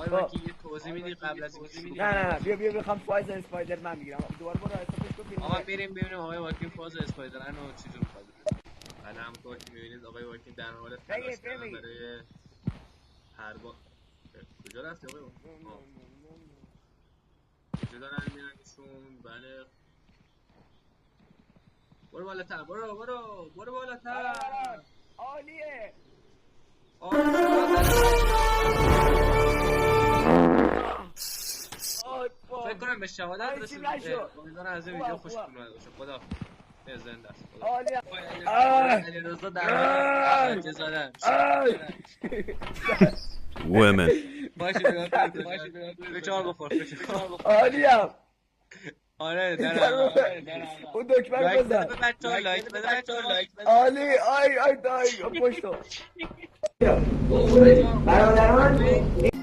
آقای وکی یه توضیح میدی قبل از اینکه نه بیا بخوام فایز اسپایدر من میگیرم دوباره برو حسابش کن آقا بریم ببینیم آقای واکین فاز اسپایدرمن رو چی جور می‌خواد. بعد همونطور که می‌بینید آقای واکین در حال تلاش کردن برای کجا رفتی آقای واکین؟ کجا دارن میرنشون؟ بله برو بالاتر برو بالاتر. عالیه. فکر کنم به شهادت رسید. امیدوارم از این ویدیو خوشتون اومده باشه. خدا زنده است. علیرضا در حال زدن Women. باشه بچه‌ها بخور عالیم. آره در اون دکمه رو بزن. بچه‌ها لایک بده. عالی آی دای پشتو برادران